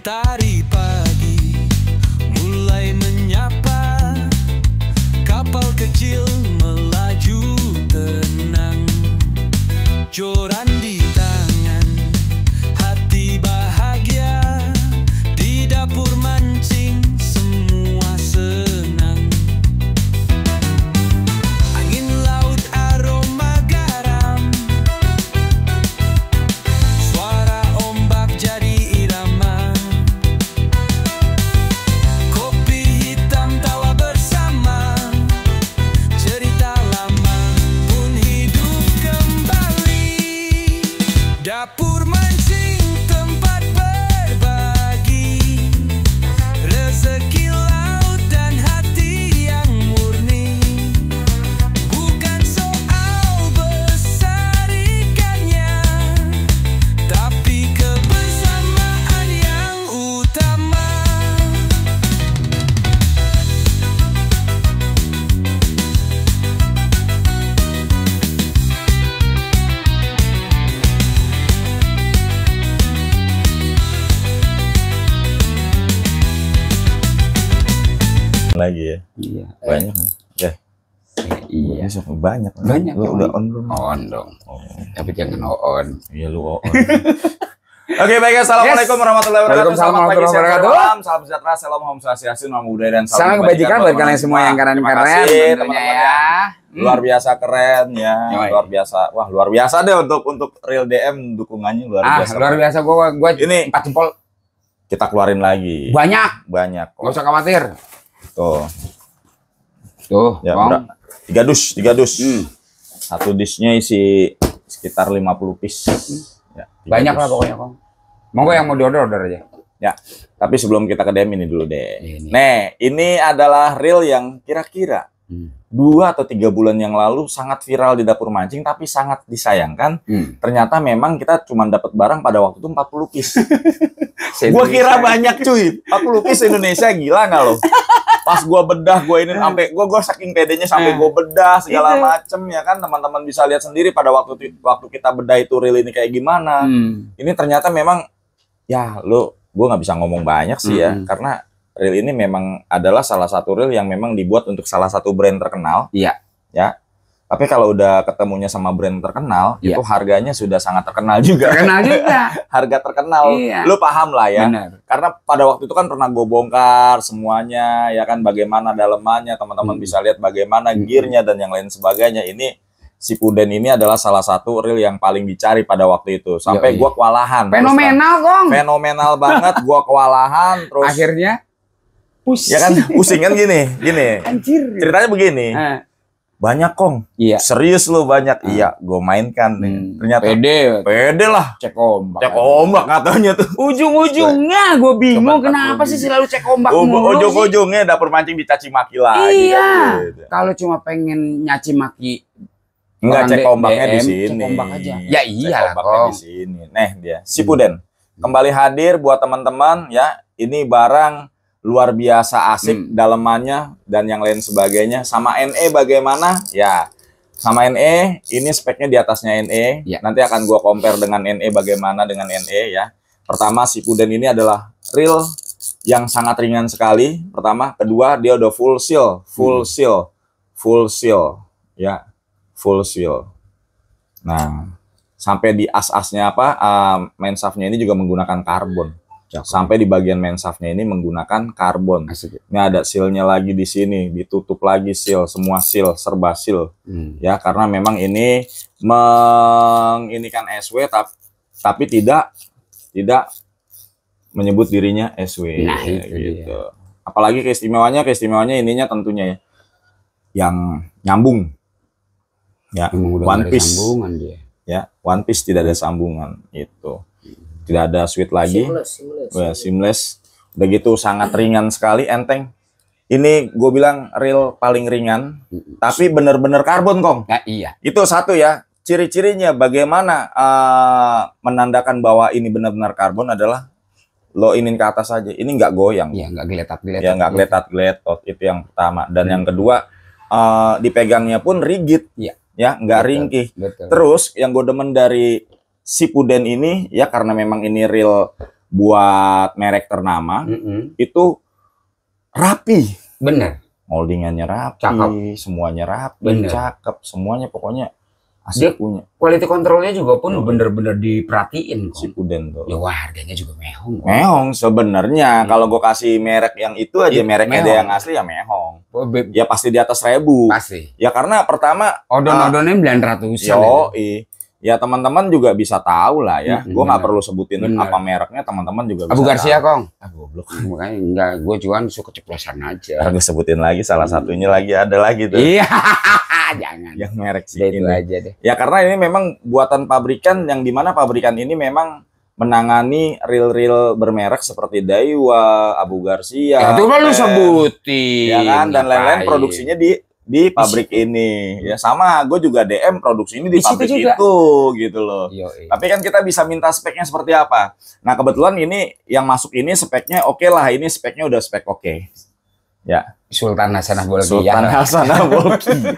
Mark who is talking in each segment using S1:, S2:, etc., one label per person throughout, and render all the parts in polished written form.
S1: Mentari pagi mulai menyapa, kapal kecil melaju tenang, joran di tangan, hati bahagia, di dapur mancing semua senang. Angin laut aroma garam, suara ombak jadi irama, kopi hitam tawa bersama, cerita lama pun hidup kembali. Dapur mancing tempat berbagi, rezeki laut dan hati yang murni. Bukan soal besar ikannya, tapi kebersamaan yang utama.
S2: Lagi ya.
S3: Iya.
S2: Banyak ya.
S3: Iya.
S2: Banyak.
S3: Banyak.
S2: Lu udah on belum?
S3: On dong. Tapi jangan on.
S2: Iya lu on. Oke, baik. Assalamualaikum warahmatullahi wabarakatuh.
S3: Waalaikumsalam
S2: Selamat pagi, siang,
S3: warahmatullahi
S2: sore,
S3: wabarakatuh.
S2: malam. Salam sejahtera, salam om swastiastu, namo buddhaya dan
S3: Salam kebajikan buat kalian semua yang
S2: Terima
S3: keren-keren
S2: kasih,
S3: tentunya
S2: teman-teman
S3: ya.
S2: Luar biasa keren ya.
S3: Yoi.
S2: Luar biasa. Wah, luar biasa deh untuk Real DM dukungannya luar biasa.
S3: Luar biasa gua
S2: Ini
S3: 4 jempol
S2: kita keluarin lagi.
S3: banyak.
S2: Banyak.
S3: Enggak usah khawatir.
S2: Tuh.
S3: Tuh,
S2: Ya,
S3: Kong.
S2: 3 dus.
S3: Hmm.
S2: Satu dishnya isi sekitar 50 piece. Ya, 3
S3: Banyak
S2: dus.
S3: lah pokoknya, Kong. Monggo yang mau di-order aja.
S2: Ya, tapi sebelum kita ke DM ini dulu deh.
S3: Ini.
S2: Nih, ini adalah reel yang kira-kira 2 atau 3 bulan yang lalu sangat viral di dapur mancing, tapi sangat disayangkan. Ternyata memang kita cuma dapat barang pada waktu itu 40 piece. Gua kira banyak cuy. 40 piece Indonesia, gila nggak lo? Pas gua bedah, gua ini sampai gua saking pedenya sampai gua bedah segala macem ya kan, teman-teman bisa lihat sendiri pada waktu kita bedah itu reel ini kayak gimana. Ini ternyata memang ya gua nggak bisa ngomong banyak sih ya, karena reel ini memang adalah salah satu reel yang memang dibuat untuk salah satu brand terkenal.
S3: Iya.
S2: Ya. Tapi kalau udah ketemunya sama brand terkenal,
S3: Iya.
S2: itu harganya sudah sangat terkenal juga.
S3: Terkenal juga.
S2: Harga terkenal.
S3: Iya.
S2: Lu paham lah ya.
S3: Benar.
S2: Karena pada waktu itu kan pernah gue bongkar semuanya, ya kan, bagaimana dalemannya, teman-teman bisa lihat bagaimana gearnya dan yang lain sebagainya. Ini si Puden ini adalah salah satu reel yang paling dicari pada waktu itu. Sampai
S3: Yoi.
S2: gue kewalahan.
S3: Fenomenal, Kong.
S2: Fenomenal banget, gue kewalahan. Terus
S3: Akhirnya pusing.
S2: ya kan, pusing kan gini.
S3: Anjir.
S2: Ceritanya begini. Banyak Kong.
S3: Iya.
S2: Serius lu banyak. Iya, gue mainkan nih. Ternyata pede lah.
S3: Cek ombak.
S2: Cek ombak katanya tuh.
S3: Ujung-ujungnya gue bingung
S2: Coba,
S3: kenapa sih selalu cek ombak
S2: Oh,
S3: mulu sih.
S2: ujung-ujungnya dapur mancing dicaci maki lagi.
S3: Iya.
S2: kan gitu.
S3: Kalau cuma pengen nyaci maki
S2: Enggak,
S3: orang
S2: cek ombaknya di
S3: DM,
S2: sini.
S3: cek ombak aja. Ya
S2: Cek
S3: iyalah,
S2: ombaknya
S3: Kong.
S2: di sini. Nah, dia. Si Puden kembali hadir buat teman-teman ya. Ini barang luar biasa asik dalemannya dan yang lain sebagainya. Sama NE bagaimana? Ya. Sama NE, ini speknya di atasnya NE.
S3: Ya.
S2: Nanti akan gua compare dengan NE bagaimana dengan NE ya. Pertama, si Puden ini adalah reel yang sangat ringan sekali. Pertama, kedua dia udah full seal ya, full seal. Nah, sampai di as-asnya main shaftnya ini juga menggunakan karbon. Sampai di bagian main shaftnya ini menggunakan karbon.
S3: Asik.
S2: Ini ada sealnya lagi di sini, ditutup lagi seal, semua seal, serba seal. Ya, karena memang ini menginikan SW tapi tidak menyebut dirinya SW.
S3: Nah, itu
S2: gitu. Apalagi keistimewaannya ininya tentunya ya, yang nyambung. Ya, one piece.
S3: Sambungan dia.
S2: Ya, one piece tidak ada sambungan itu. Tidak ada switch lagi. Seamless. Udah gitu sangat ringan sekali, enteng. Ini gue bilang reel paling ringan, tapi bener-bener karbon, Kong.
S3: Ya, iya.
S2: Itu satu ya. Ciri-cirinya bagaimana menandakan bahwa ini benar-benar karbon adalah lo inin ke atas aja. Ini nggak goyang.
S3: Iya, nggak geletak-geletak.
S2: Ya, nggak geletak-geletot. Itu yang pertama. Dan yang kedua, dipegangnya pun rigid.
S3: Iya.
S2: Ya, nggak ringkih.
S3: Betul.
S2: Terus yang gue demen dari si Puden ini ya, karena memang ini reel buat merek ternama itu rapi.
S3: Bener.
S2: Moldingannya rapi,
S3: Cakep.
S2: semuanya rapi,
S3: Bener.
S2: cakep, semuanya pokoknya
S3: Dia
S2: asik punya.
S3: quality controlnya juga pun bener-bener diperhatiin
S2: Si
S3: kok.
S2: Puden tuh.
S3: Ya wah, harganya juga mehong.
S2: Mehong sebenarnya kalau gue kasih merek yang itu aja, mereknya dia yang asli ya mehong. Ya pasti di atas 1000.
S3: Pasti.
S2: Ya karena pertama
S3: Odon-odonnya 900-an.
S2: yoi. Ya teman-teman juga bisa tahu lah ya. Gue nggak
S3: bener.
S2: perlu sebutin
S3: Bener.
S2: apa mereknya, teman-teman juga bisa.
S3: Abu Garcia,
S2: tahu.
S3: Kong.
S2: Ah goblok.
S3: Makanya enggak, gue cuman suka ceplosan aja.
S2: Gue sebutin lagi salah satunya lagi ada lagi tuh.
S3: Iya, jangan.
S2: Yang merek sih
S3: Itu
S2: ini.
S3: aja deh.
S2: Ya karena ini memang buatan pabrikan yang dimana pabrikan ini memang menangani reel-reel bermerek seperti Daiwa, Abu Garcia,
S3: Ya, itu kan lu
S2: Pen,
S3: sebutin.
S2: ya kan, dan lain-lain
S3: Ngapain?
S2: produksinya di pabrik ini. Ya sama, gue juga DM produksi ini di
S3: Di situ
S2: pabrik
S3: juga.
S2: itu gitu loh.
S3: Yoi.
S2: Tapi kan kita bisa minta speknya seperti apa. Nah kebetulan ini yang masuk ini speknya oke lah, ini speknya udah spek oke. Ya.
S3: Sultan Hasanah Bolkiah.
S2: Sultan Hasanah Bolkiah.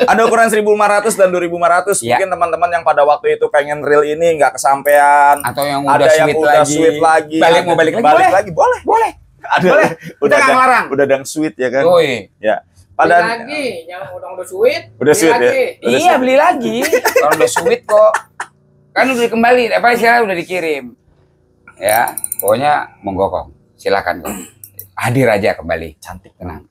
S2: Ada ukuran 1500 dan 2500.
S3: Ya.
S2: Mungkin teman-teman yang pada waktu itu pengen reel ini nggak kesampaian.
S3: Atau yang
S2: Ada
S3: udah
S2: yang
S3: sweet
S2: udah
S3: lagi.
S2: sweet lagi.
S3: Mau balik lagi?
S2: Boleh.
S3: Boleh.
S2: Ada.
S3: Boleh.
S2: Udah
S3: Kita nggak larang.
S2: udah dang sweet ya kan.
S3: Yoi.
S2: Ya.
S4: Beli
S2: Padahal
S4: lagi, yang udah sweet.
S2: Udah
S4: beli
S2: sweet ya?
S4: lagi.
S2: Udah
S3: Iya, beli lagi. Kalau udah sweet kok. Kan udah kembali, apa istilahnya udah dikirim. Ya, pokoknya monggo Kong. Silakan Kong. Hadir aja kembali.
S2: cantik.
S3: Tenang.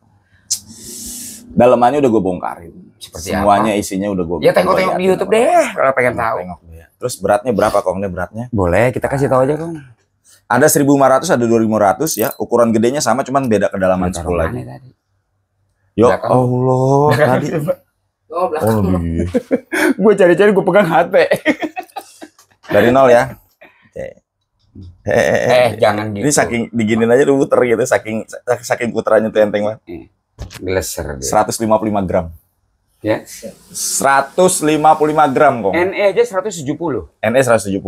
S2: Dalamannya udah gue bongkarin.
S3: Seperti
S2: Semuanya
S3: apa?
S2: isinya udah gue.
S3: Ya tengok-tengok di YouTube deh kalau pengen tahu.
S2: Tengok deh. Terus beratnya berapa Kong? Ini beratnya?
S3: Boleh, kita kasih tahu aja Kong.
S2: Ada 1500, ada 2500 ya. Ukuran gedenya sama, cuman beda kedalaman
S3: Taruh
S2: 10 lagi.
S3: mana tadi?
S2: Ya
S3: Belakang.
S2: Allah, tadi.
S4: Oh, belakang.
S2: Oh, iya.
S3: Gue cari-cari gue pegang HP.
S2: Dari nol ya. Oke.
S3: Jangan gitu.
S2: Ini saking diginin aja udah muter gitu, saking puterannya tuh enteng banget.
S3: Geleser dia.
S2: 155 gram.
S3: Ya.
S2: 155 gram kok.
S3: NE aja 170.
S2: NE 170,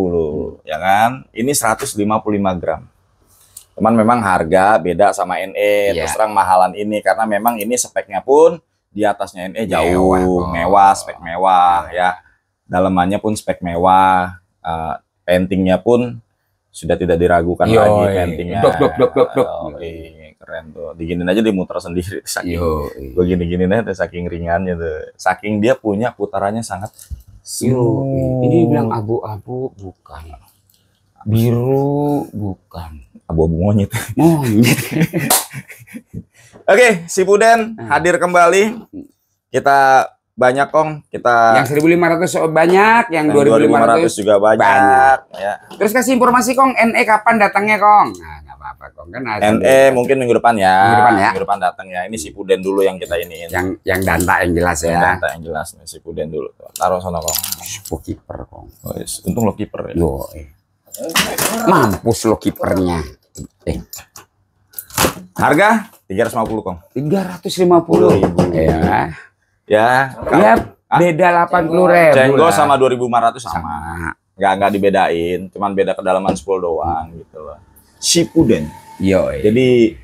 S2: ya kan? Ini 155 gram. Cuman memang harga beda sama NE,
S3: Iya.
S2: terus terang mahalan ini karena memang ini speknya pun di atasnya NE jauh,
S3: Mewah,
S2: mewah, spek mewah ya. Dalamannya pun spek mewah, paintingnya pun sudah tidak diragukan
S3: Yoi.
S2: lagi paintingnya.
S3: Dok.
S2: Keren tuh. Diginin aja dimuter sendiri. Saking
S3: Yo.
S2: gue gini-gini tuh saking ringannya tuh. Saking dia punya putarannya sangat
S3: Ini bilang abu-abu bukan. Biru bukan.
S2: abu-abu monyet.
S3: Monyet.
S2: Oke, si Puden hadir kembali. Kita banyak Kong, kita
S3: Yang 1.500 banyak, yang 2.500
S2: juga banyak. Ya.
S3: Terus kasih informasi Kong, NE kapan datangnya Kong? Nah, nggak apa-apa Kong, kan ada
S2: NE mungkin minggu depan ya.
S3: Minggu depan ya.
S2: Minggu depan datang ya. Ini si Puden dulu yang kita iniin.
S3: yang danta yang jelas
S2: Yang
S3: ya.
S2: data yang jelas nih si Puden dulu. Taruh sana Kong.
S3: Oh, kiper Kong.
S2: Oh, yes. Untung lo kiper ya.
S3: Yo. Mampus lo kipernya.
S2: Harga 350 Kong.
S3: 350. Ya.
S2: Ya.
S3: Ya, beda 80.000.
S2: Cenggo
S3: lah.
S2: sama 2.500 sama. Nggak dibedain, cuman beda kedalaman spool doang gitu loh. Si Puden.
S3: Yo.
S2: Jadi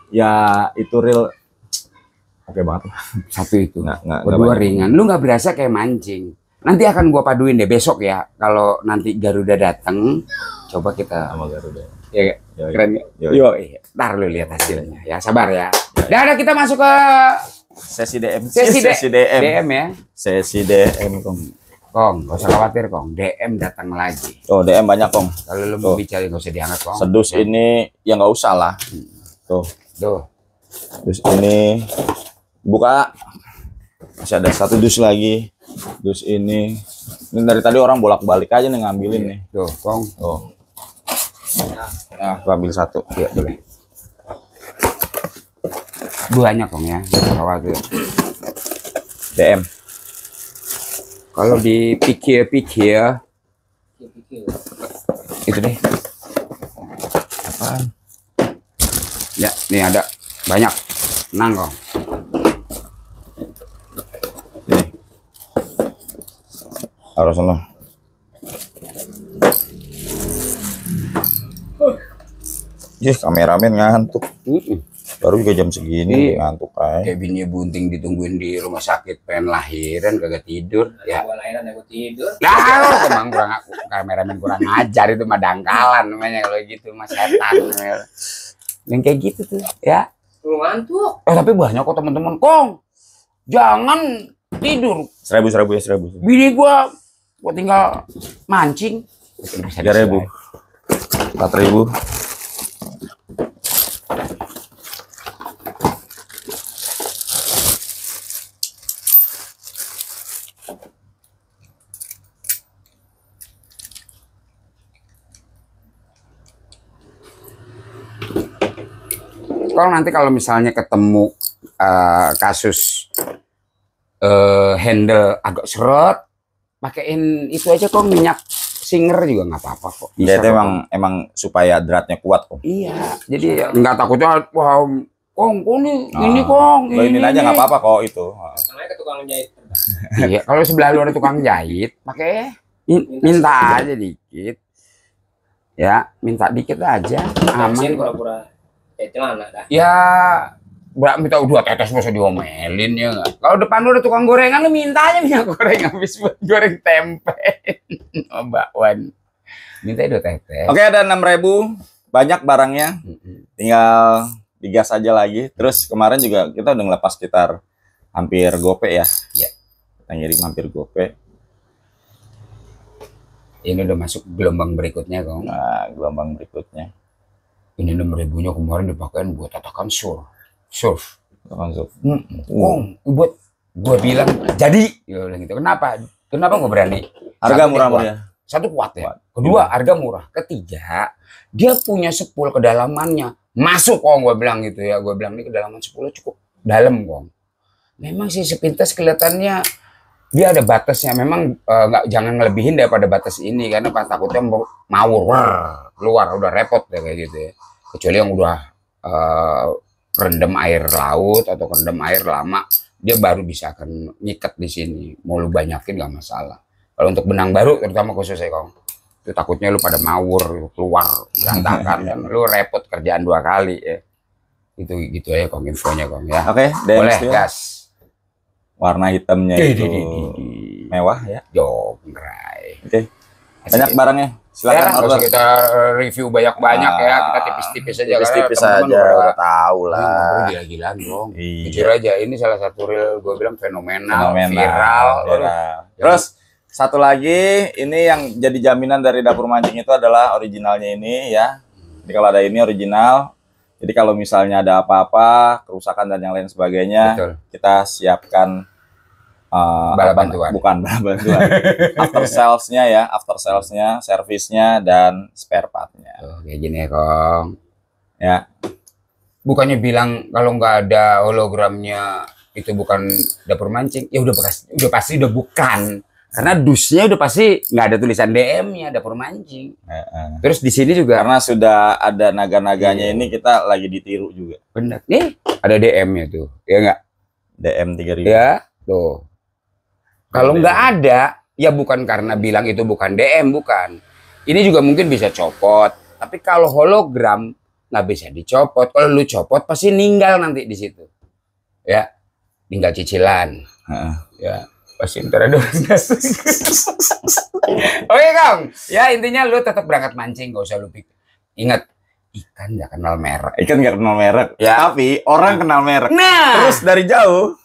S2: ya itu real oke banget.
S3: Satu itu.
S2: Nggak
S3: Berdua
S2: banyak.
S3: ringan. Lu nggak berasa kayak mancing. Nanti akan gua paduin deh besok ya. Kalau nanti Garuda datang, coba kita.
S2: Sama Garuda.
S3: Ya,
S2: Yoi.
S3: keren ya.
S2: Yoi.
S3: Yo, ntar lu lihat hasilnya. Ya, sabar ya. Udah, kita masuk ke
S2: Sesi DM.
S3: sesi
S2: DM.
S3: DM ya.
S2: Sesi DM Kong.
S3: Kong, gak usah khawatir Kong. DM datang lagi.
S2: Oh, DM banyak Kong.
S3: Kalau lu
S2: Tuh.
S3: mau bicara gak usah diangkat Kong.
S2: Sedus ini ya nggak usah lah. Tuh.
S3: Tuh.
S2: Dus ini buka. Masih ada satu dus lagi. Dus ini dari tadi orang bolak-balik aja nih ngambilin nih.
S3: Tuh, Kong.
S2: Tuh. Nah, aku ambil satu.
S3: Ya, boleh. Banyak Kong ya. Gak usah khawatir.
S2: DM.
S3: Kalau dipikir-pikir itu deh.
S2: Apaan?
S3: Ya, nih ada banyak. Tenang Kong.
S2: Ini. Harus sana. Ih, kameramen ngantuk. Baru juga jam segini
S3: Iya.
S2: ngantuk aja.
S3: Kayak bini bunting ditungguin di rumah sakit pengen lahiran kagak tidur. Ya.
S4: Gua lahiran aku tidur.
S3: Nah, emang kurang kameramen kurang ajar itu mah dangkalan namanya kalau gitu mah setan. Yang kayak gitu tuh ya.
S4: Lu ngantuk.
S3: Tapi banyak kok teman-teman, Kong. Jangan tidur.
S2: 1.000 ya 1.000.
S3: Bini gua tinggal mancing.
S2: 3.000. 4.000.
S3: Kalau nanti kalau misalnya ketemu kasus handle agak seret, pakein itu aja kok, minyak singer juga nggak apa-apa kok.
S2: Iya, itu
S3: kok.
S2: emang supaya dratnya kuat kok.
S3: Iya, jadi nggak takutnya wah Kong ini Kong
S2: Lo ini aja nggak apa-apa kok itu.
S4: Sengaja ke tukang jahit.
S3: Iya, kalau sebelah lu ada tukang jahit, pakai minta aja dikit. Ya, minta dikit aja.
S4: Aman
S3: Aman.
S4: pura-pura jahit celana dah.
S3: Ya, minta 2 tetes masa diomelin ya nggak? Kalau depan lu ada tukang gorengan, lu minta aja minyak goreng habis buat goreng tempe. Bakwan. Minta 2 tetes.
S2: Oke, ada 6.000. Banyak barangnya. Tinggal digas aja lagi. Terus kemarin juga kita udah ngelepas sekitar hampir gope ya.
S3: Iya.
S2: Kita ngirim hampir gope.
S3: Ini udah masuk gelombang berikutnya, Kong.
S2: Nah, gelombang berikutnya.
S3: Ini 6.000-nya kemarin dipakein buat tatakan surf.
S2: Langsung.
S3: Kong, buat gua bilang jadi. Ya bilang gitu. Kenapa gua berani?
S2: Harga
S3: Satu,
S2: murah
S3: kuat.
S2: ya.
S3: Satu kuat ya. Kedua, harga murah. Ketiga, dia punya sepul kedalamannya. Masuk Kong, gua bilang gitu ya. Gua bilang ini kedalaman sepulnya cukup dalam, Kong. Memang sih sepintas kelihatannya dia ada batasnya. Memang jangan ngelebihin daripada batas ini karena pas takutnya mawur keluar udah repot deh kayak gitu ya. Kecuali yang udah rendam air laut atau rendam air lama, dia baru bisa akan nyikat di sini. Mau lu banyakin nggak masalah. Kalau untuk benang baru terutama khususnya Kong, itu takutnya lu pada mawur keluar berantakan kan, lu repot kerjaan 2 kali ya. Itu gitu aja Kong infonya Kong ya.
S2: Oke,
S3: Boleh
S2: Steel.
S3: gas.
S2: Warna hitamnya itu mewah ya.
S3: Jonggrang.
S2: Oke. Banyak barangnya. Silakan
S3: Nggak
S2: order.
S3: usah kita review banyak-banyak ya, kita tipis-tipis aja.
S2: Tipis-tipis
S3: karena
S2: aja,
S3: teman-teman
S2: udah tahu
S3: udah
S2: lah.
S3: gila-gilaan dong.
S2: Iya.
S3: Jujur aja, ini salah satu reel gue bilang fenomenal,
S2: Viral.
S3: viral.
S2: Terus satu lagi, ini yang jadi jaminan dari dapur mancing itu adalah originalnya ini ya. Jadi kalau ada ini original. Jadi kalau misalnya ada apa-apa, kerusakan dan yang lain sebagainya,
S3: Betul.
S2: kita siapkan
S3: Bala bantuan.
S2: Bukan bala bantuan. After sales-nya ya, after sales-nya, servisnya dan spare part-nya.
S3: Tuh, kayak gini ya Kong.
S2: Ya.
S3: Bukannya bilang kalau nggak ada hologramnya itu bukan dapur mancing, ya udah pasti udah bukan. Karena dusnya udah pasti nggak ada tulisan DM-nya dapur mancing. Terus di sini juga
S2: Karena sudah ada naga-naganya
S3: Iya.
S2: ini, kita lagi ditiru juga.
S3: benar. Nih ada DM-nya tuh, ya nggak?
S2: DM 3.000.
S3: Ya, tuh. Kalau nggak ada, ya bukan karena bilang itu bukan DM, bukan. Ini juga mungkin bisa copot. Tapi kalau hologram nggak bisa dicopot. Kalau lu copot pasti ninggal nanti di situ. Ya, tinggal cicilan.
S2: Heeh.
S3: Ya, pasti ntar ada kasus. Oke Kang, ya intinya lu tetap berangkat mancing, gak usah lu pikir. Ingat, ikan nggak kenal merek.
S2: Ikan nggak kenal merek,
S3: Ya.
S2: tapi orang kenal merek.
S3: Nah,
S2: Terus dari jauh,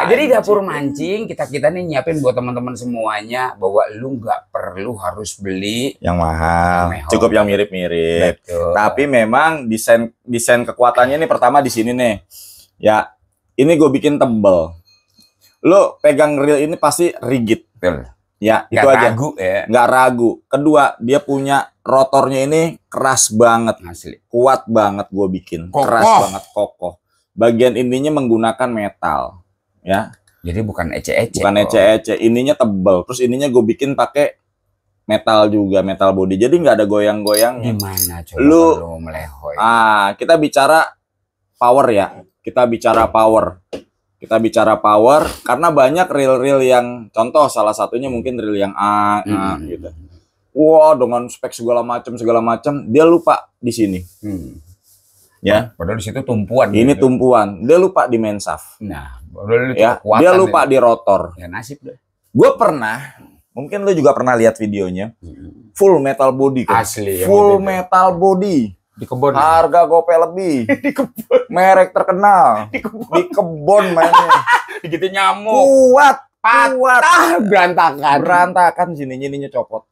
S3: jadi dapur mancing kita nih nyiapin buat teman-teman semuanya bahwa lu nggak perlu harus beli.
S2: yang mahal,
S3: Mehong.
S2: cukup yang mirip-mirip.
S3: Betul.
S2: Tapi memang desain kekuatannya ini pertama di sini nih. Ya, ini gue bikin tebel. Lo pegang reel ini pasti rigid.
S3: Betul.
S2: Ya, itu
S3: Nggak
S2: aja.
S3: ragu ya.
S2: Nggak ragu. Kedua, dia punya rotornya ini keras banget,
S3: Asli.
S2: kuat banget gue bikin,
S3: Kokoh.
S2: keras banget, kokoh. Bagian ininya menggunakan metal, ya,
S3: Jadi bukan ece-ece.
S2: bukan
S3: kok.
S2: ece-ece. Ininya tebel. Terus ininya gue bikin pakai metal juga, metal body. Jadi nggak ada goyang-goyangnya.
S3: Gimana coba
S2: Lu-
S3: kalau melehoy?
S2: Kita bicara power ya. Kita bicara power. Kita bicara power karena banyak reel-reel yang contoh salah satunya mungkin reel yang gitu. Wah, dengan spek segala macam dia lupa di sini. Ya.
S3: Padahal di situ tumpuan.
S2: Ini
S3: gitu.
S2: tumpuan. Dia lupa di mensaf.
S3: Nah, padahal itu
S2: Ya,
S3: kekuatan
S2: dia lupa
S3: itu.
S2: di rotor.
S3: Ya nasib deh.
S2: Gue pernah, mungkin lu juga pernah lihat videonya, full metal body kan?
S3: Asli. yang
S2: Full
S3: waktu itu.
S2: metal body.
S3: Di kebun.
S2: Harga gope lebih.
S3: Di kebun.
S2: Merek terkenal. Di kebun mainnya.
S3: Gitu nyamuk.
S2: Kuat. Kuat.
S3: Patah berantakan.
S2: Berantakan sininya copot.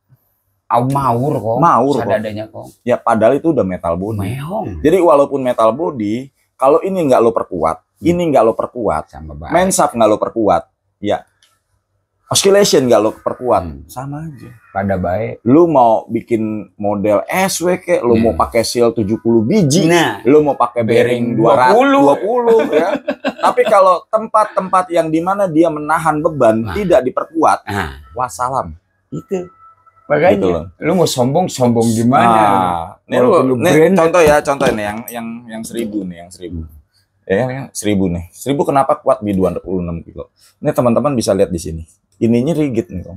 S3: Maur kok.
S2: Maur kok.
S3: Sadadanya kok.
S2: Ya padahal itu udah metal body.
S3: Meong.
S2: Jadi walaupun metal body, kalau ini nggak lo perkuat, ini nggak lo perkuat,
S3: Sama baik.
S2: mensaf nggak lo perkuat, ya oscillation nggak lo perkuat, sama aja.
S3: Pada baik.
S2: Lu mau bikin model SW kek, lu mau pakai seal 70 biji,
S3: Nah.
S2: lu mau pakai bearing 220 ya. Tapi kalau tempat-tempat yang dimana dia menahan beban tidak diperkuat,
S3: Nah,
S2: wassalam.
S3: itu. Makanya
S2: Gitu loh.
S3: lu mau sombong gimana?
S2: Nih,
S3: Walaupun lu
S2: nih
S3: branded.
S2: contoh nih yang 1000 nih, yang 1000. Ya, yang 1000 nih. 1000 kenapa kuat di 26 kilo? Ini teman-teman bisa lihat di sini. Ininya rigid nih, Kong.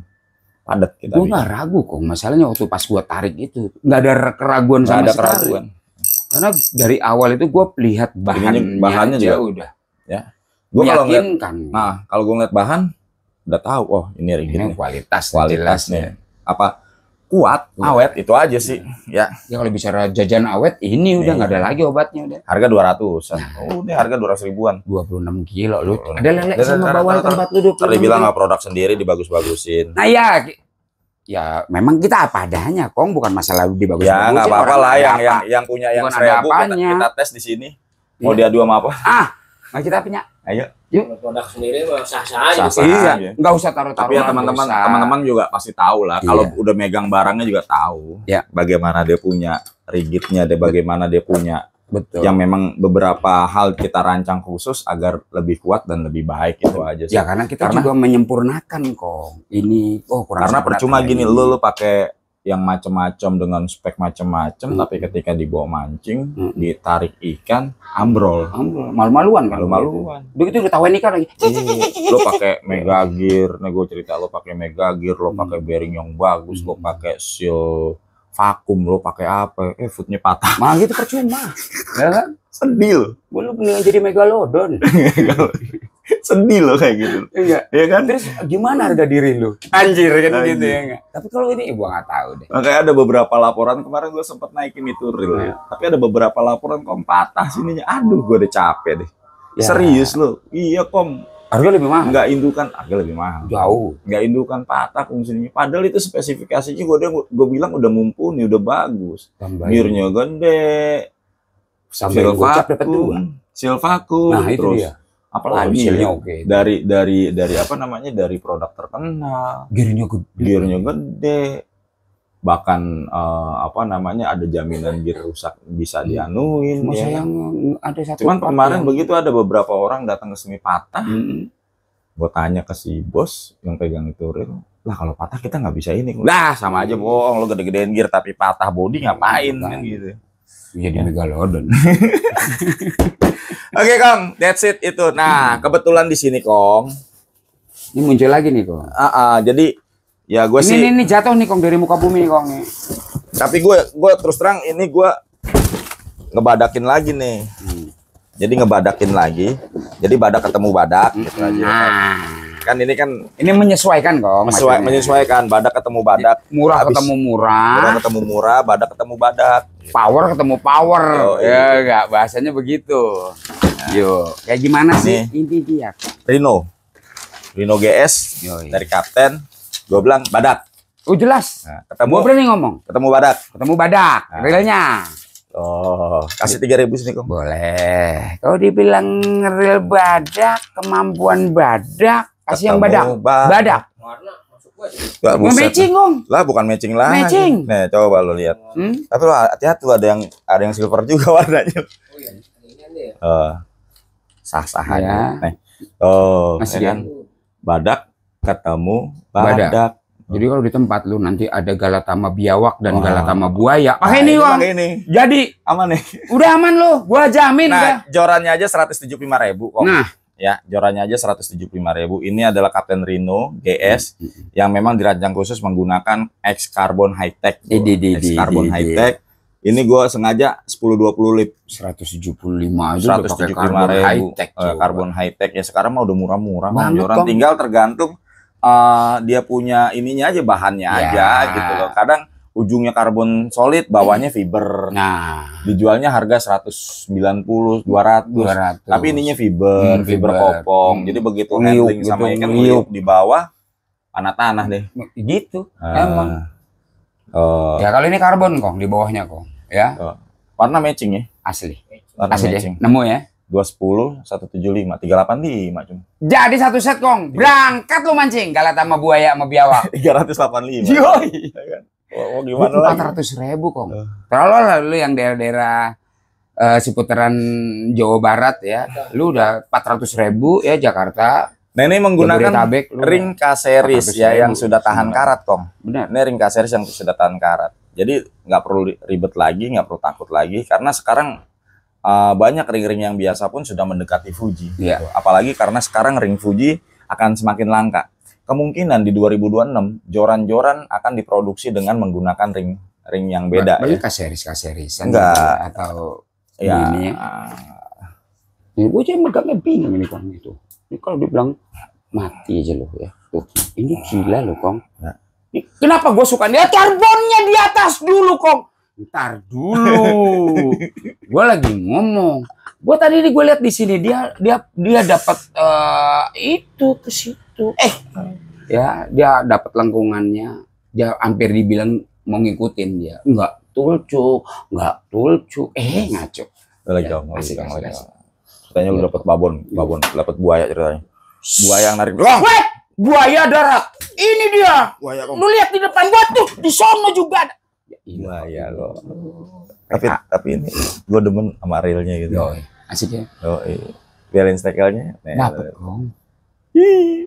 S2: Padat kita.
S3: Gue nggak ragu kok. Masalahnya waktu pas gua tarik itu nggak ada keraguan
S2: Nggak
S3: sama
S2: ada
S3: sekali.
S2: keraguan.
S3: Karena dari awal itu gue lihat bahannya
S2: juga.
S3: udah
S2: Gua kalau ngeliat,
S3: meyakinkan.
S2: kalau gue ngeliat bahan, udah tahu. Oh, ini rigid
S3: Ini
S2: nih.
S3: kualitas
S2: Kualitasnya. Apa? Kuat, awet itu aja sih. Ya,
S3: Ya kalau bicara jajan awet ini udah nggak ada lagi obatnya udah.
S2: harga 200-an. Oh, ini harga 200 ribuan.
S3: 26 kilo lu. Ada lele
S2: Tar,
S3: sama
S2: tar,
S3: bawang
S2: tar, tar.
S3: tempat duduk.
S2: Tadi bilang nggak produk sendiri, dibagus-bagusin.
S3: Nah ya memang kita apa adanya, Kong, bukan masalah dibagus.
S2: Ya nggak apa-apa lah, yang punya yang
S3: Bukan ada
S2: 1000
S3: apanya.
S2: kita tes di sini. Mau
S3: Iya.
S2: diadu sama apa?
S3: Nah kita punya.
S2: Ayo.
S4: Kalau produk sendiri mah sah-sah aja.
S2: Sah-sah.
S3: Iya,
S2: aja.
S3: nggak usah taruh-taruh.
S2: Tapi ya teman-teman juga pasti tahu lah. Kalau
S3: Iya.
S2: udah megang barangnya juga tahu.
S3: Ya.
S2: Bagaimana dia punya rigidnya, bagaimana dia punya.
S3: Betul.
S2: Yang memang beberapa hal kita rancang khusus agar lebih kuat dan lebih baik, itu aja sih.
S3: Ya karena kita juga menyempurnakan, Kong. Ini kurang
S2: Karena
S3: sempurna
S2: percuma
S3: kayak
S2: gini,
S3: ini.
S2: lu pakai yang macam-macam dengan spek macam-macam, tapi ketika dibawa mancing, ditarik ikan, ambrol.
S3: Malu-maluan kan.
S2: Malu-maluan.
S3: Begitu ketahuan ikan lagi.
S2: Lo pakai Mega Gear, nih gue cerita, lo pakai Mega Gear, lo pakai bearing yang bagus, lo pakai seal vakum, lo pakai apa? Footnya patah.
S3: Mah gitu percuma. Ya kan?
S2: Sedih.
S3: Gue lu beli jadi megalodon.
S2: Sedih lo kayak gitu.
S3: Iya.
S2: Iya kan?
S3: Terus gimana harga diri lu? Anjir kan
S2: Anjir.
S3: gitu ya enggak? Tapi kalau ini gua nggak tahu deh.
S2: Makanya ada beberapa laporan kemarin gue sempat naikin itu reel ya. Tapi ada beberapa laporan kom patah sininya. Aduh, gue udah capek deh.
S3: Ya.
S2: Serius lo? Iya kom.
S3: Harga lebih mahal.
S2: Nggak indukan, harga lebih mahal.
S3: Jauh.
S2: Nggak indukan patah fungsinya. Padahal itu spesifikasinya gue bilang udah mumpuni, udah bagus.
S3: Tambahin.
S2: Gearnya gede,
S3: Sampai gocap dapat 2.
S2: seal vakum,
S3: Nah, itu
S2: terus
S3: dia.
S2: apalagi
S3: Hasilnya
S2: ya,
S3: oke.
S2: dari apa namanya, dari produk terkenal,
S3: Gearnya gede.
S2: gearnya gede, bahkan apa namanya, ada jaminan gear rusak bisa dianuin.
S3: Masa
S2: Ya.
S3: yang ada satu.
S2: Cuman
S3: part
S2: kemarin
S3: yang-
S2: begitu ada beberapa orang datang ke sini patah,
S3: Mm-mm.
S2: gue tanya ke si bos yang pegang itu reel, lah kalau patah kita nggak bisa ini. Lah sama aja bohong, lo gede-gedein gear tapi patah body ngapain kan gitu.
S3: Jadi megalodon.
S2: Oke Kong, that's it itu. Nah kebetulan di sini Kong,
S3: Ini muncul lagi nih, Kong.
S2: jadi ya gue sih,
S3: Ini jatuh nih, Kong, dari muka bumi nih, Kong. Nih.
S2: tapi gue terus terang ini gue ngebadakin lagi nih. Jadi ngebadakin lagi, jadi badak ketemu badak gitu aja.
S3: Nah,
S2: Kan ini kan
S3: ini menyesuaikan, Kong. maksudnya.
S2: menyesuaikan, badak ketemu badak,
S3: Murah
S2: Habis-
S3: ketemu murah.
S2: murah ketemu murah, badak ketemu badak.
S3: Power ketemu power.
S2: Oh,
S3: Ya enggak, bahasanya begitu. Yuk, kayak gimana sih? Ini dia.
S2: Rino GS
S3: Yoi.
S2: dari Kapten, gue bilang badak.
S3: Oh, jelas.
S2: Nah,
S3: Gua berani ngomong.
S2: ketemu badak.
S3: Ketemu badak, realnya.
S2: Oh, kasih 3.000 sini Kong.
S3: Boleh. Kalau dibilang real badak, kemampuan badak, kasih yang badak.
S2: Ketemu badak.
S3: Badak.
S4: Warna masuk gua sih.
S2: Gak,
S3: Mau
S2: buset.
S3: matching, Kong.
S2: Lah bukan matching lagi.
S3: Matching.
S2: Nih, coba lo lihat. Tapi lo hati-hati tuh, ada yang silver juga warnanya.
S4: Oh iya, ini kan dia.
S2: Sah-sah
S3: Ya.
S2: aja. Nih. Oh,
S3: Masih
S2: ya kan? Badak ketemu badak.
S3: Badak. Jadi kalau di tempat lu nanti ada galatama biawak dan
S2: Wah.
S3: galatama buaya. Pakai
S2: Nah,
S3: ini, Kong.
S2: pakai ini.
S3: Jadi
S2: Aman nih.
S3: udah aman lu. Gua jamin udah.
S2: Nah, jorannya aja 175.000 kok.
S3: Nah,
S2: Ya, jorannya aja 175.000. Ini adalah Kapten Rino GS yang memang dirancang khusus menggunakan X Carbon High Tech. X Carbon High Tech Ini gue sengaja 10-20 lip.
S3: 175 aja udah pakai karbon
S2: 175.000
S3: high-tech.
S2: karbon high tech ya. Sekarang mah udah murah-murah Bang.
S3: Banget,
S2: Joran
S3: Kong.
S2: tinggal tergantung dia punya ininya aja, bahannya
S3: Ya.
S2: aja gitu loh. Kadang ujungnya karbon solid, bawahnya fiber.
S3: Nah,
S2: Dijualnya harga 190, 200.
S3: 200.
S2: Tapi ininya fiber, fiber
S3: fiber.
S2: kopong. Jadi begitu
S3: Ngeliuk
S2: handling sama
S3: gitu,
S2: ikan
S3: ngeliuk.
S2: ngeliuk di bawah tanah deh.
S3: Gitu.
S2: Ah.
S3: Emang.
S2: Oh,
S3: Ya kalau ini karbon Kong di bawahnya Kong. Ya,
S2: warna matching ya.
S3: asli.
S2: Warna
S3: Asli deh.
S2: matching.
S3: Nemu ya.
S2: 210, 175, 385 cuma.
S3: Jadi satu set Kong. Berangkat lu mancing. Galat sama buaya sama biawak.
S2: 385.
S3: Yoi.
S2: Oh, gimana lagi?
S3: 400.000 Kong. Kalau lu yang daerah-daerah seputaran Jawa Barat ya, lu udah 400.000 ya Jakarta.
S2: Nah ini menggunakan
S3: Jabodetabek, lu
S2: ring K-series
S3: 400.000.
S2: ya yang sudah tahan karat Kong.
S3: Benar.
S2: Ini ring K-series yang sudah tahan karat. Jadi nggak perlu ribet lagi, nggak perlu takut lagi karena sekarang banyak ring-ring yang biasa pun sudah mendekati Fuji.
S3: Iya.
S2: Gitu. Apalagi karena sekarang ring Fuji akan semakin langka. Kemungkinan di 2026 joran-joran akan diproduksi dengan menggunakan ring yang beda
S3: Banyak
S2: ya.
S3: K-series
S2: Enggak.
S3: atau
S2: Ya,
S3: ini ya. Ini gue aja megangnya bingung ini Kong itu. Ini kalau dibilang mati aja loh ya. Tuh, ini gila loh Kong.
S2: Ya.
S3: Ini, kenapa gue suka dia karbonnya di atas dulu Kong. Ntar dulu. Gue lagi ngomong. Gue tadi gue lihat di sini dia dapat itu ke situ. Ya dia dapat lengkungannya. Dia hampir dibilang mau ngikutin dia. Enggak tulcuk. Ngaco.
S2: lagi dong. Katanya lu dapat babon, dapat buaya ceritanya. Buaya yang narik.
S3: Weh, buaya darat. Ini dia.
S2: Buaya Kong.
S3: Lu lihat di depan gua tuh, di sono juga ada.
S2: Buaya lo. Tapi ini gue demen sama realnya gitu.
S3: Yo, asik ya.
S2: Oh, balance tackle-nya.
S3: Dapat Kong.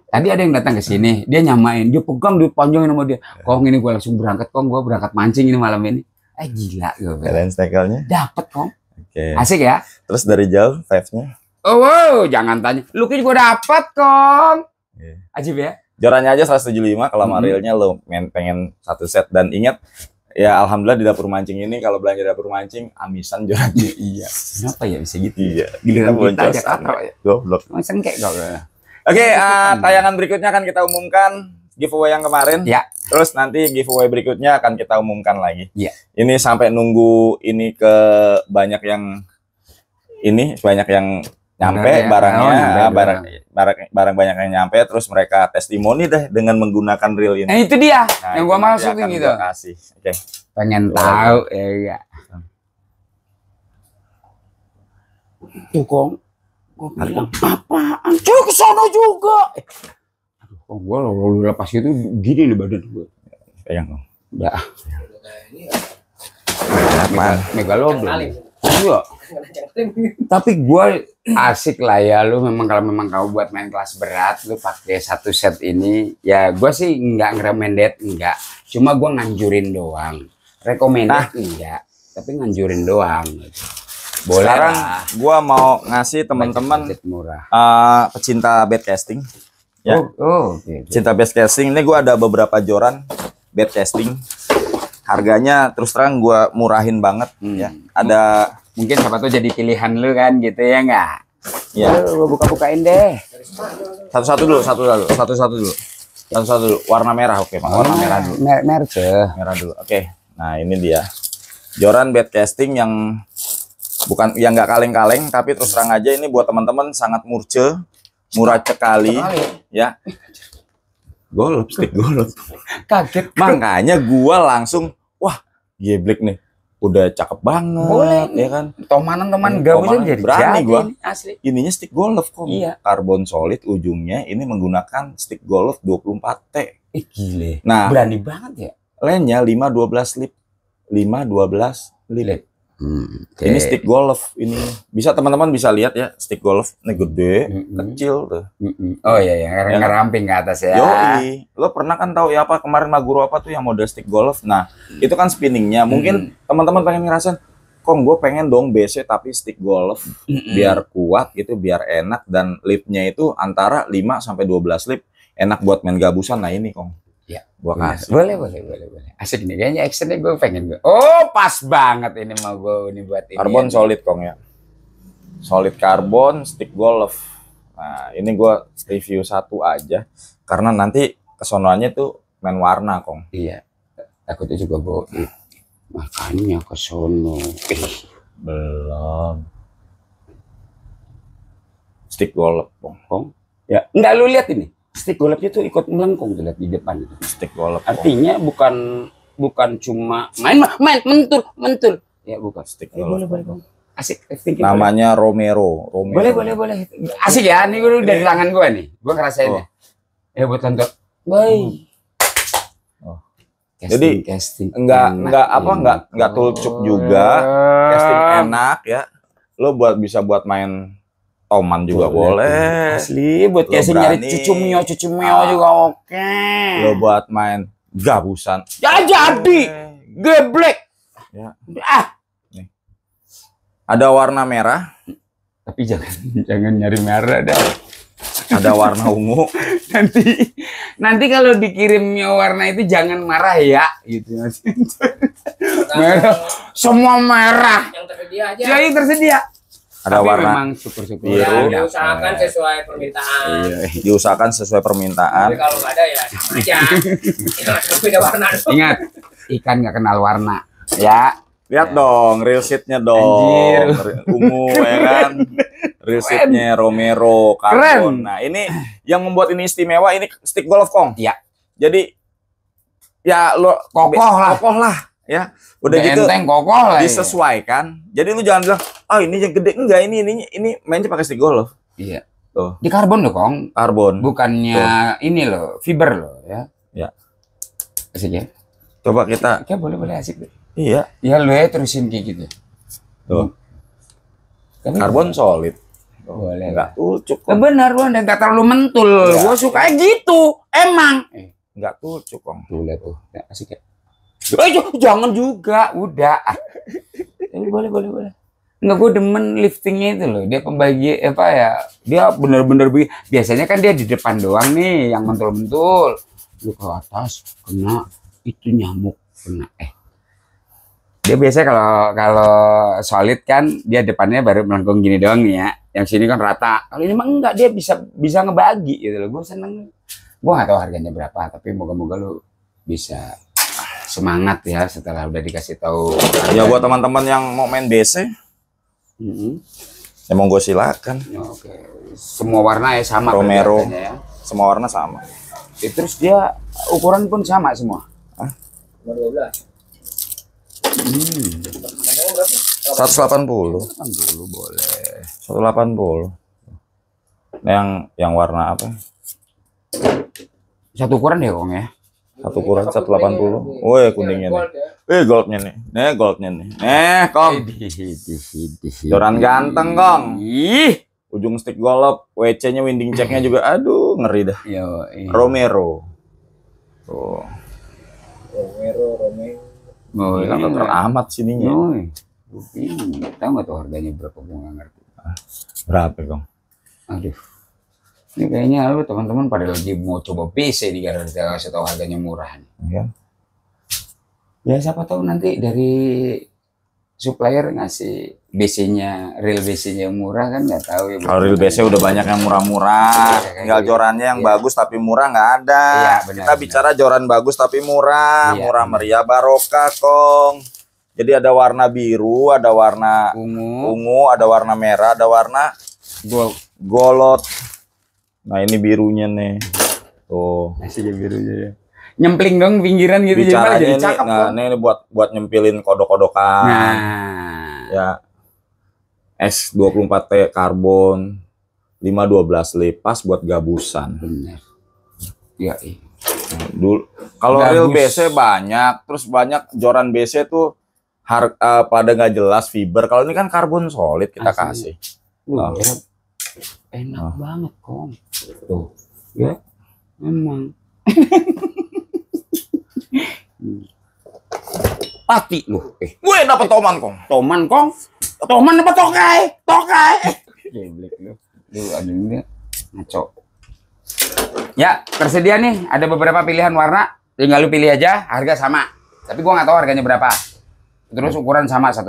S3: Tadi ada yang datang ke sini, dia nyamain, dia pegang, dia panjangin sama dia. Kong ini gua langsung berangkat Kong, gua berangkat mancing ini malam ini. Gila gue.
S2: Balance tackle-nya.
S3: Dapat Kong.
S2: Oke.
S3: Asik ya.
S2: Terus dari jauh five-nya.
S3: Oh, wow, jangan tanya. Luki juga dapat Kong.
S2: Iya.
S3: Ajib ya.
S2: Jorannya aja 175, kalau sama realnya lo pengen satu set. Dan ingat, ya alhamdulillah di dapur mancing ini kalau belanja dapur mancing amisan jorannya. Iya.
S3: Kenapa ya bisa gitu?
S2: Iya.
S3: Giliran kita aja
S2: boncosan.
S3: kata ya.
S2: Goblok.
S3: Sengkek kok.
S2: Oke, tayangan berikutnya akan kita umumkan giveaway yang kemarin.
S3: Ya.
S2: Terus nanti giveaway berikutnya akan kita umumkan lagi.
S3: Iya.
S2: Ini sampai nunggu ini ke banyak yang nyampe
S3: Bener ya.
S2: barangnya,
S3: Oh, nyampe
S2: barang banyak yang nyampe, terus mereka testimoni deh dengan menggunakan reel ini.
S3: Nah itu dia
S2: Nah,
S3: yang
S2: itu
S3: gua
S2: nanti
S3: masukin
S2: akan
S3: gitu.
S2: gua kasih. Oke.
S3: Pengen
S2: Tuh,
S3: tahu ya enggak. Tuh Kong, gua bilang apaan? Cuy ke sono juga. Aduh, Kong, gua lalu lepas itu gini nih badan gua.
S2: Pegang dong.
S3: Udah.
S2: Apaan?
S3: Megalodon. Iya. Tapi gue asik lah ya, lu memang kalau memang kau buat main kelas berat, lu pakai satu set ini, ya gue sih nggak recommended, enggak. Cuma gue nganjurin doang. Recommended enggak, tapi nganjurin doang. Boleh
S2: Sekarang
S3: lah.
S2: gua mau ngasih teman-teman
S3: Budget murah.
S2: pecinta bed casting. Ya.
S3: Oke.
S2: Pecinta bed casting ini gua ada beberapa joran bed casting. Harganya terus terang gua murahin banget ya. Ada
S3: Mungkin siapa tuh jadi pilihan lu kan gitu ya nggak?
S2: ya.
S3: Gue buka-bukain deh.
S2: Satu-satu dulu. Warna merah, oke, Pak. Warna merah dulu.
S3: Merce.
S2: Merah dulu. Oke. Nah, ini dia. Joran bed casting yang nggak kaleng-kaleng, tapi terus terang aja ini buat teman-teman sangat murah sekali, ya. Stick golf.
S3: Kaget.
S2: Makanya gua langsung, wah, geblek nih. Udah cakep banget,
S3: Boleh.
S2: ya kan?
S3: Tomanan gak bisa
S2: Tomanan
S3: jadi
S2: berani gua.
S3: ini, asli.
S2: Ininya stick golf kok.
S3: Iya.
S2: Karbon solid ujungnya ini menggunakan stick golf 24T.
S3: Gile.
S2: Nah,
S3: Berani banget ya.
S2: lainnya 512 lip. 512 lip. Ini stick golf ini. Bisa teman-teman bisa lihat ya, stick golf ini gede, kecil tuh.
S3: Oh iya ya, ngeramping ke atas ya.
S2: Yoi, lo pernah kan tahu ya apa kemarin Maguro apa tuh yang model stick golf? Nah, itu kan spinningnya. Mungkin teman-teman pengen ngerasain, kok gue pengen dong BC tapi stick golf biar kuat gitu, biar enak dan lipnya itu antara 5 sampai 12 lip, enak buat main gabusan. Nah ini Kong.
S3: Ya,
S2: Gua kasih.
S3: boleh. Asik nih, kayaknya actionnya gue pengen gue. Oh, pas banget ini mau gue ini buat ini.
S2: Karbon
S3: ya.
S2: solid Kong ya. Solid karbon stick golf. Nah, ini gua review satu aja karena nanti kesonoannya tuh main warna Kong.
S3: Iya. Takutnya juga goib. Makanya ke sono.
S2: Belum. Stick golf Kong.
S3: Ya, enggak lu lihat ini. Stick golfnya tuh ikut melengkung tuh lihat di depan itu.
S2: Stick golf.
S3: Artinya bukan cuma main mentul. Ya bukan.
S2: Stick
S3: Boleh.
S2: golf.
S3: Asik. Acting
S2: Namanya Romero.
S3: Boleh. Asik ya, ini gue dari tangan gue nih. Gue ngerasainnya. Ya buat tonton. Baik.
S2: Oh.
S3: Casting
S2: Enggak tulcuk juga. Casting enak ya. Lo bisa buat main toman juga boleh.
S3: Asli buat
S2: Lo
S3: casting nyari
S2: berani.
S3: cucu mio juga oke.
S2: Lo buat main gabusan.
S3: Ya jadi. Geblek.
S2: Ya.
S3: Nih.
S2: Ada warna merah,
S3: Tapi jangan nyari merah dah.
S2: ada warna ungu.
S3: Nanti kalau dikirimnya warna itu jangan marah ya gitu. Merah. Semua merah.
S4: Yang tersedia aja.
S3: Jadi tersedia.
S2: Ada
S3: Tapi
S2: warna
S3: memang syukur-syukur
S2: biru.
S4: Ya,
S3: ada.
S4: diusahakan sesuai permintaan.
S3: Iya.
S2: diusahakan sesuai permintaan.
S4: Tapi kalau nggak ada ya sama aja. Kita beda warna dong.
S3: Ingat, ikan nggak kenal warna. Ya.
S2: Lihat dong, real sheet-nya dong.
S3: Anjir.
S2: Ungu ya kan. Real sheet-nya Romero,
S3: Keren.
S2: karbon. Nah, ini yang membuat ini istimewa ini stick golf Kong.
S3: Iya.
S2: Jadi ya lo kokoh lah ya. Udah gitu
S3: enteng kokoh lah. Ya.
S2: disesuaikan. Jadi lu jangan bilang, "Oh, ini yang gede." Enggak, ini mainnya pakai stick golf.
S3: Iya.
S2: Tuh,
S3: Di karbon loh, Kong.
S2: karbon.
S3: Bukannya ini loh, fiber loh ya.
S2: Ya.
S3: Asik ya.
S2: Coba kita.
S3: Oke, boleh asik deh.
S2: Iya.
S3: Ya lu ya terusin kayak gitu.
S2: Tuh.
S3: Tapi
S2: Karbon solid.
S3: boleh.
S2: Enggak tulcuk
S3: Nah,
S2: Kong.
S3: benar lu dan nggak terlalu mentul.
S2: Iya.
S3: Gua suka gitu. Emang.
S2: Enggak tulcuk Kong.
S3: Boleh tuh. Ya, asik ya. Jangan juga, udah. Tapi boleh. Enggak, gue demen liftingnya itu loh. Dia pembagi apa ya? Dia bener-bener biasanya kan dia di depan doang nih yang mentul-mentul. Lu ke atas kena itu nyamuk kena. Dia biasanya kalau solid kan dia depannya baru melengkung gini doang nih ya. Yang sini kan rata. Kalau ini mah enggak, dia bisa ngebagi gitu loh. Gue seneng. Gue nggak tahu harganya berapa, tapi moga-moga lu bisa semangat ya setelah udah dikasih tahu.
S2: Ya buat teman-teman yang mau main BC, ya monggo silakan.
S3: Ya, oke. Semua warna ya sama.
S2: Romero.
S3: berarti ya.
S2: Semua warna sama.
S3: Terus dia ukuran pun sama semua.
S4: Nomor 12. Harganya berapa?
S2: 180.
S3: Kan dulu boleh.
S2: 180. Nah, yang warna apa?
S3: Satu ukuran ya, Kong ya.
S2: Satu ukuran 180. Woi, kuningnya nih. Goldnya nih. Nih goldnya nih. Kong. Joran ganteng, Kong.
S3: Ih.
S2: Ujung stick golf, WC-nya winding check-nya juga aduh ngeri dah.
S3: Yo,
S2: Romero. Tuh.
S4: Romero.
S3: Oh,
S2: Ini kan teramat sininya.
S3: Tahu nggak tuh harganya berapa? Gue nggak ngerti.
S2: Berapa, Kong?
S3: Aduh. Ini kayaknya lu teman-teman pada lagi mau coba PC di gara kita kasih tahu harganya murah nih.
S2: Ya.
S3: Ya siapa tahu nanti dari supplier ngasih BC-nya, real BC-nya yang murah kan nggak tahu ya.
S2: Kalau real BC udah banyak yang murah-murah.
S3: Iya,
S2: Tinggal
S3: gitu.
S2: jorannya yang
S3: Iya.
S2: bagus tapi murah nggak ada.
S3: Iya, benar,
S2: Kita bicara joran bagus tapi murah,
S3: Iya,
S2: murah
S3: benar.
S2: meriah barokah, Kong. Jadi ada warna biru, ada warna ungu, ada warna merah, ada warna golot. Nah, ini birunya nih. Tuh.
S3: Masih birunya ya. Nyempling dong pinggiran gitu
S2: Bicaranya
S3: jadi
S2: ini,
S3: cakep
S2: nah,
S3: dong.
S2: ini buat nyempilin kodok-kodokan.
S3: Nah.
S2: Ya. S24T karbon 512 lepas buat gabusan.
S3: Benar. Ya,
S2: Nah, dulu kalau real BC banyak, terus banyak joran BC tuh pada nggak jelas fiber. Kalau ini kan karbon solid kita
S3: Asli.
S2: kasih. Oh.
S3: Enak banget, Kong. Tuh. Ya. Memang. Pati lu.
S2: Gue dapet toman, Kong.
S3: Toman, Kong. Toman apa tokai? Tokai. Geblek lu. Lu ada ini ngaco. Ya, tersedia nih ada beberapa pilihan warna. tinggal lu pilih aja, harga sama. Tapi gua nggak tahu harganya berapa. Terus ukuran sama 180,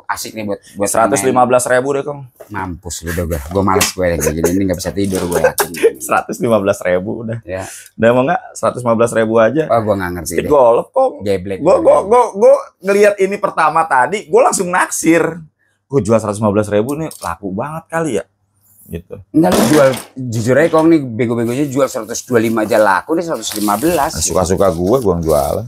S3: asik nih buat
S2: 115.000 deh, Kong.
S3: Mampus lu udah gua males gue kayak gini, ini nggak bisa tidur gue yakin.
S2: 115.000 udah.
S3: Ya.
S2: Udah mau nggak 115.000 aja.
S3: Oh, gua nggak ngerti.
S2: Stick golf, Kong.
S3: Geblek.
S2: Gue ngelihat ini pertama tadi, gue langsung naksir. Gue jual 115.000 nih laku banget kali ya. Gitu.
S3: Enggak, lu jual jujur aja Kong nih, bego-begonya jual 125 aja laku nih 115.
S2: Suka-suka gue jualan.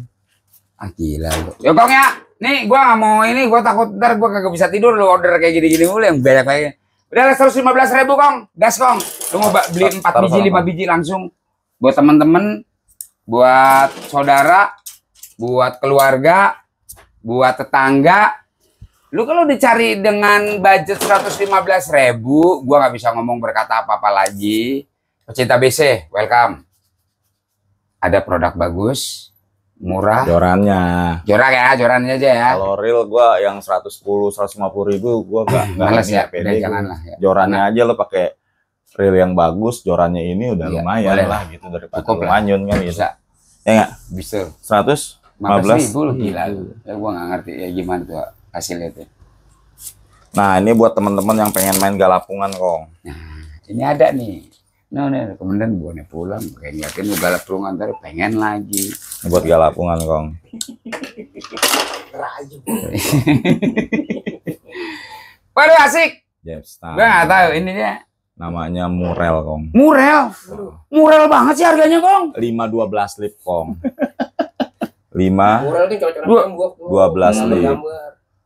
S3: Ah gila lu. Ya Kong ya. Nih gua nggak mau ini, gua takut ntar gua kagak bisa tidur lu order kayak gini-gini mulu yang banyak kayak. Udah 115.000 Kong, gas Kong. Lu mau beli 4 biji 5 biji langsung buat temen-temen, buat saudara, buat keluarga, buat tetangga. Lu kalau dicari dengan budget 115.000, gua nggak bisa ngomong berkata apa-apa lagi. Pecinta BC, welcome. Ada produk bagus, murah, jorannya aja ya.
S2: Kalau real gua yang 150-150.000 gua gak
S3: males ya,
S2: pede.
S3: Janganlah ya.
S2: Jorannya aja lo pakai real yang bagus, jorannya ini udah
S3: iya,
S2: lumayan lah gitu daripada
S3: cukup
S2: lu manyun kan gitu.
S3: Bisa.
S2: Ya enggak?
S3: Bisa.
S2: 115.000
S3: lu gila lu. Ya gua nggak ngerti ya gimana tuh hasilnya tuh.
S2: Nah, ini buat teman-teman yang pengen main galapungan, Kong.
S3: Nah, ini ada nih. Nah, kemudian gua nih pulang kayak ngeliatin lu galapungan ntar pengen lagi.
S2: Ini buat galapungan, Kong.
S3: Waduh asik.
S2: James
S3: Gua nggak tahu ini dia.
S2: Namanya Murel, Kong.
S3: Murel banget sih harganya, Kong.
S2: 512 lip, Kong. 5
S4: Murah nih cocok
S2: 12 lip.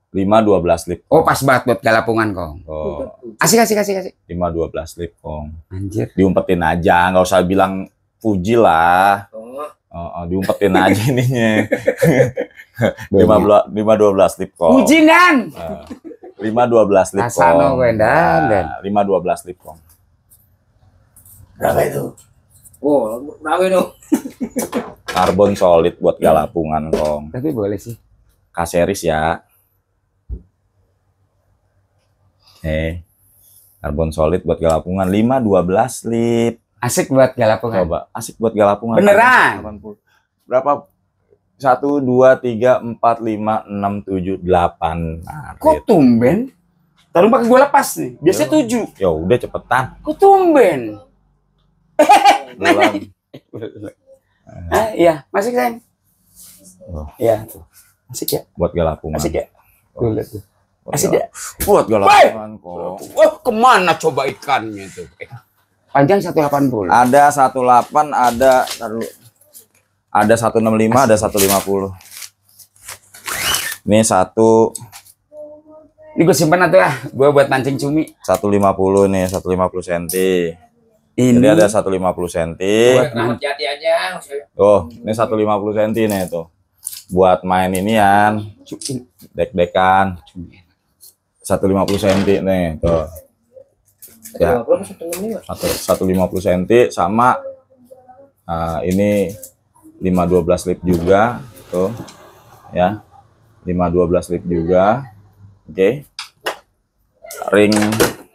S2: 512 lip.
S3: Oh, pas banget buat galapungan, Kong.
S2: Oh,
S3: Asik.
S2: 512 lip, Kong.
S3: Anjir.
S2: Diumpetin aja, nggak usah bilang puji lah. Diumpetin aja ininya. 512 lip, Kong.
S3: Puji kan?
S2: 512 lip, Kong.
S3: Asano gue dan.
S2: 512 lip, Kong.
S4: berapa itu? Oh, berapa itu?
S2: Karbon solid buat galapungan, Kong.
S3: Tapi boleh sih.
S2: K-series ya. Oke. Karbon solid buat galapungan 512 lip.
S3: Asik buat galapungan.
S2: Coba, asik buat galapungan.
S3: Beneran?
S2: 80. Berapa? 1 2 3 4 5 6 7 8. Nah,
S3: Kok tumben? Taruh pakai gue lepas nih. Biasanya 7.
S2: ya udah cepetan.
S3: Kok tumben?
S2: Bulan.
S3: Iya, masih sayang.
S2: Oh.
S3: Iya, tuh. Asik ya?
S2: Buat galapungan.
S3: Asik ya? Gue lihat tuh.
S2: Buat
S3: Asik ya?
S2: Buat galapungan, kok.
S3: Wah, kemana coba ikannya tuh? Panjang 180.
S2: Ada 18, ada 165, ada 150. Ini satu
S3: Ini gue simpan atau ya? Gue buat mancing cumi.
S2: 150 nih, 150 cm.
S3: Ini
S2: Jadi ada 150 cm.
S4: Buat jati aja.
S2: Oh, ini 150 cm nih tuh. Buat main inian, dek-dekan. 150 cm nih tuh. Ya. 150 cm sama ini 512 lip juga tuh. Ya. 512 lip juga. Oke. Ring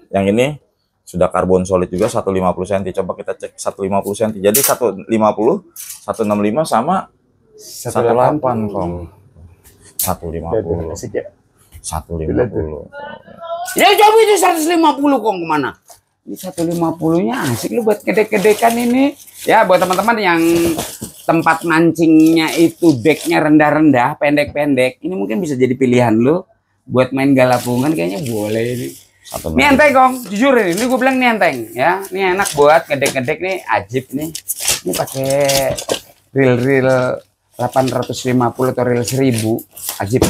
S2: yang ini sudah karbon solid juga 150 cm. Coba kita cek 150 cm. Jadi 150, 165 sama 18, Kong. 150. 150.
S3: Ya coba itu 150 Kong kemana? Ini 150-nya asik lu buat kedek-kedekan ini. Ya buat teman-teman yang tempat mancingnya itu decknya rendah-rendah, pendek-pendek. Ini mungkin bisa jadi pilihan lu buat main galapungan kayaknya boleh ini. Ini enteng Kong, jujur ini gue bilang ini enteng ya. Ini enak buat ngedek-ngedek nih, ajib nih. Ini pakai reel 850 atau reel 1000, ajib.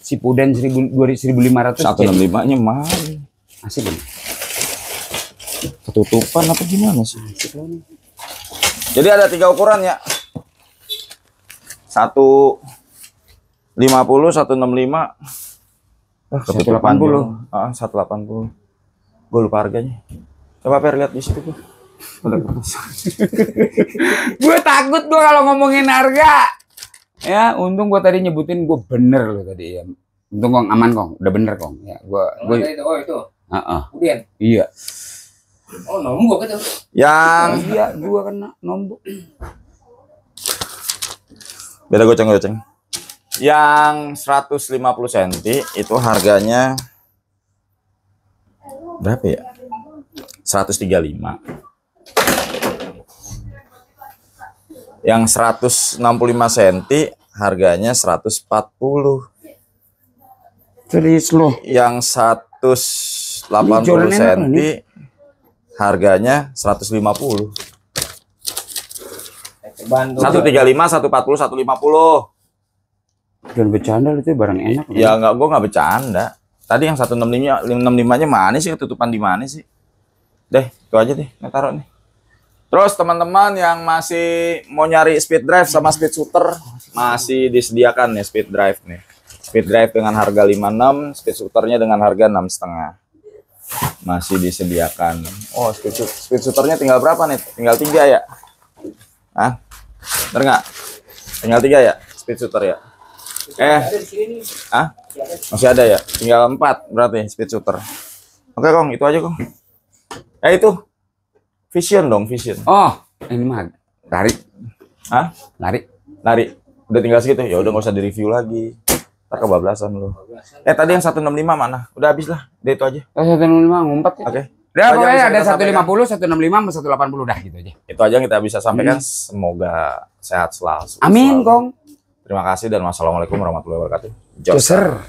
S3: Si Puden 1500.
S2: 165-nya mah.
S3: Asik ini.
S2: Ketutupan apa gimana sih? Jadi ada 3 ukuran ya. 150, 165. Ketutupan
S3: 180.
S2: 180. Gue lupa harganya. Coba Per lihat di situ tuh.
S3: Gue takut gue kalau ngomongin harga. Ya, untung gue tadi nyebutin gue bener loh tadi ya. Untung Kong aman Kong, udah bener Kong. Ya, gue
S4: Oh itu. Kemudian.
S3: Iya.
S4: Oh nombok itu.
S2: Yang
S3: Iya, gue kena nombok.
S2: Beda goceng-goceng. Yang 150 cm itu harganya berapa ya? 135. Yang 165 cm harganya 140.
S3: Serius lo?
S2: Yang 180 cm harganya 150. 135, 140, 150.
S3: Jangan bercanda itu barang enak.
S2: Ya enggak, gua nggak bercanda. Tadi yang 165-nya mana sih, ketutupan di mana sih? Deh, itu aja deh, taruh nih. Terus teman-teman yang masih mau nyari speed drive sama speed shooter masih disediakan nih speed drive nih. Speed drive dengan harga 56, speed shooternya dengan harga 6,5. Masih disediakan. Oh, speed shooternya tinggal berapa nih? Tinggal 3 ya? Hah? Bener nggak? Tinggal 3 ya? Speed shooter ya? Masih ada ya? Tinggal 4 berarti speed shooter. Oke Kong, itu aja Kong. Itu Vision dong, Vision.
S3: Oh, ini mah lari.
S2: Hah?
S3: Lari.
S2: Udah tinggal segitu. Ya udah nggak usah di-review lagi. Ntar kebablasan lu. Tadi yang 165 mana? Udah habis lah. Dia itu aja.
S3: 165 ngumpet ya.
S2: Oke.
S3: Udah pokoknya ada 150, 165 sama 180 dah gitu aja.
S2: Itu aja yang kita bisa sampaikan. Semoga sehat selalu.
S3: Amin, Kong.
S2: Terima kasih dan wassalamualaikum warahmatullahi wabarakatuh.
S3: Joser.